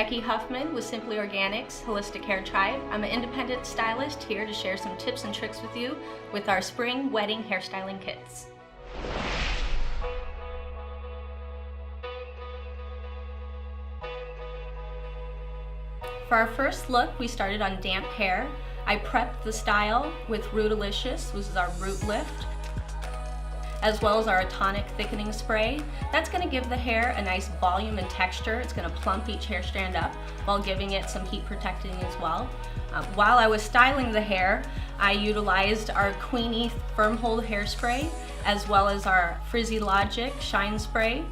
Becky Huffman with Simply Organics Holistic Hair Tribe. I'm an independent stylist here to share some tips and tricks with you with our spring wedding hairstyling kits. For our first look, we started on damp hair. I prepped the style with Rootalicious, which is our root lift, as well as our tonic thickening spray. That's going to give the hair a nice volume and texture. It's going to plump each hair strand up while giving it some heat protecting as well. While I was styling the hair, I utilized our Queenie Firm Hold Hairspray as well as our Frizzy Logic Shine Spray.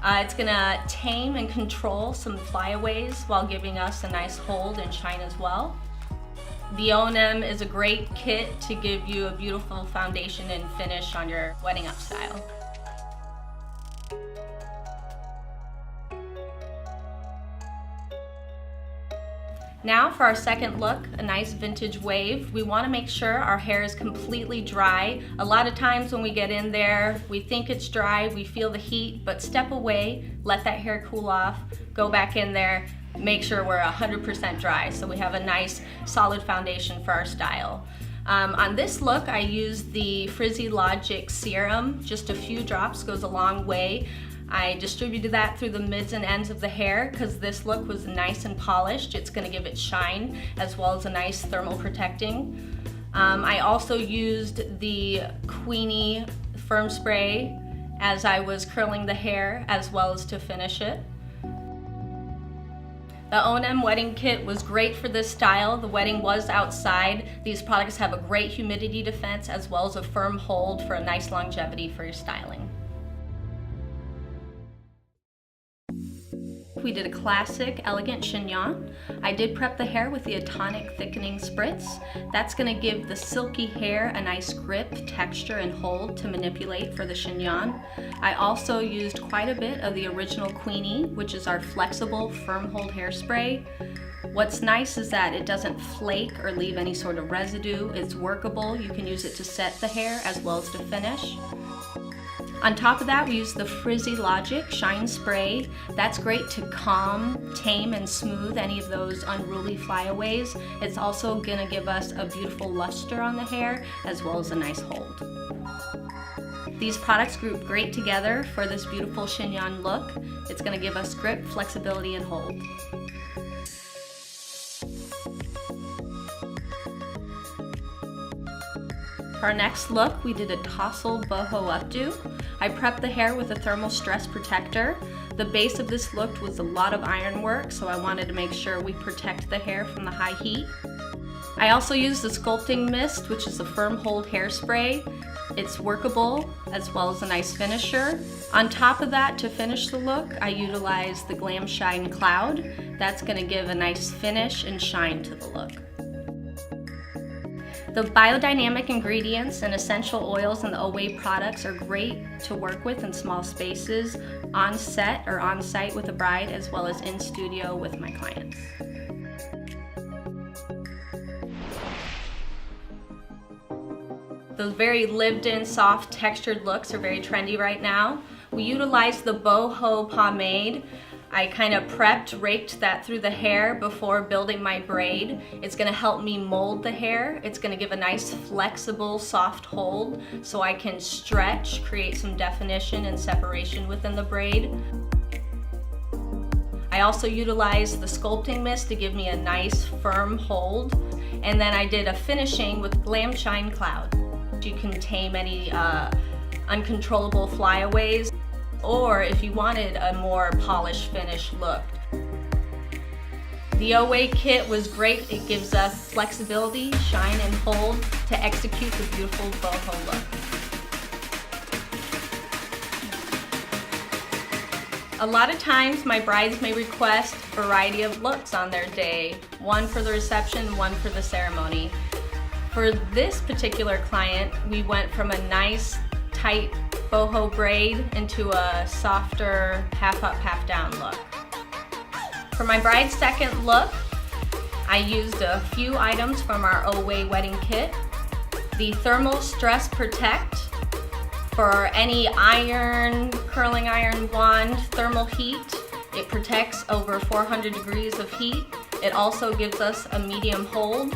It's going to tame and control some flyaways while giving us a nice hold and shine as well. The O&M is a great kit to give you a beautiful foundation and finish on your wedding up style. Now for our second look, a nice vintage wave. We want to make sure our hair is completely dry. A lot of times when we get in there, we think it's dry, we feel the heat, but step away, let that hair cool off, go back in there, make sure we're 100% dry so we have a nice solid foundation for our style. On this look, I used the Frizzy Logic Serum. Just a few drops goes a long way. I distributed that through the mids and ends of the hair because this look was nice and polished. It's going to give it shine as well as a nice thermal protecting. I also used the Queenie Firm Spray as I was curling the hair as well as to finish it. The O&M wedding kit was great for this style. The wedding was outside. These products have a great humidity defense as well as a firm hold for a nice longevity for your styling. We did a classic elegant chignon. I did prep the hair with the tonic thickening spritz. That's going to give the silky hair a nice grip, texture, and hold to manipulate for the chignon. I also used quite a bit of the original Queenie, which is our flexible firm hold hairspray. What's nice is that it doesn't flake or leave any sort of residue. It's workable. You can use it to set the hair as well as to finish. On top of that, we use the Frizzy Logic Shine Spray. That's great to calm, tame, and smooth any of those unruly flyaways. It's also going to give us a beautiful luster on the hair as well as a nice hold. These products group great together for this beautiful chignon look. It's going to give us grip, flexibility, and hold. For our next look, we did a Tousle Boho Updo. I prepped the hair with a thermal stress protector. The base of this look was a lot of iron work, so I wanted to make sure we protect the hair from the high heat. I also used the Sculpting Mist, which is a firm hold hairspray. It's workable as well as a nice finisher. On top of that, to finish the look, I utilized the Glam Shine Cloud. That's going to give a nice finish and shine to the look. The biodynamic ingredients and essential oils in the Oway products are great to work with in small spaces, on set or on site with a bride, as well as in studio with my clients. Those very lived-in, soft, textured looks are very trendy right now. We utilized the Boho Pomade. I kind of prepped, raked that through the hair before building my braid. It's going to help me mold the hair. It's going to give a nice flexible, soft hold so I can stretch, create some definition and separation within the braid. I also utilized the Sculpting Mist to give me a nice firm hold. And then I did a finishing with Glam Shine Cloud. You can tame any uncontrollable flyaways, or if you wanted a more polished finish look. The Oway kit was great. It gives us flexibility, shine, and hold to execute the beautiful boho look. A lot of times my brides may request a variety of looks on their day, one for the reception, one for the ceremony. For this particular client, we went from a nice, tight boho braid into a softer half up, half down look. For my bride's second look, I used a few items from our Oway wedding kit. The Thermal Stress Protect for any iron, curling iron wand, thermal heat. It protects over 400 degrees of heat. It also gives us a medium hold.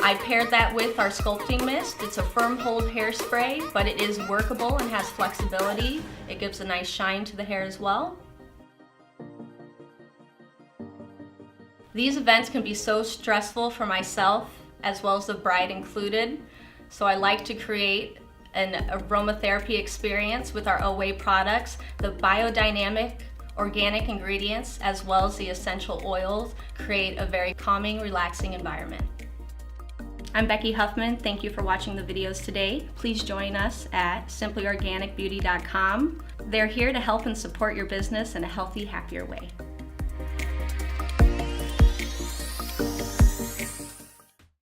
I paired that with our sculpting mist. It's a firm hold hairspray, but it is workable and has flexibility. It gives a nice shine to the hair as well. These events can be so stressful for myself as well as the bride included, so I like to create an aromatherapy experience with our Oway products. The biodynamic organic ingredients as well as the essential oils create a very calming, relaxing environment. I'm Becky Huffman. Thank you for watching the videos today. Please join us at simplyorganicbeauty.com. They're here to help and support your business in a healthy, happier way.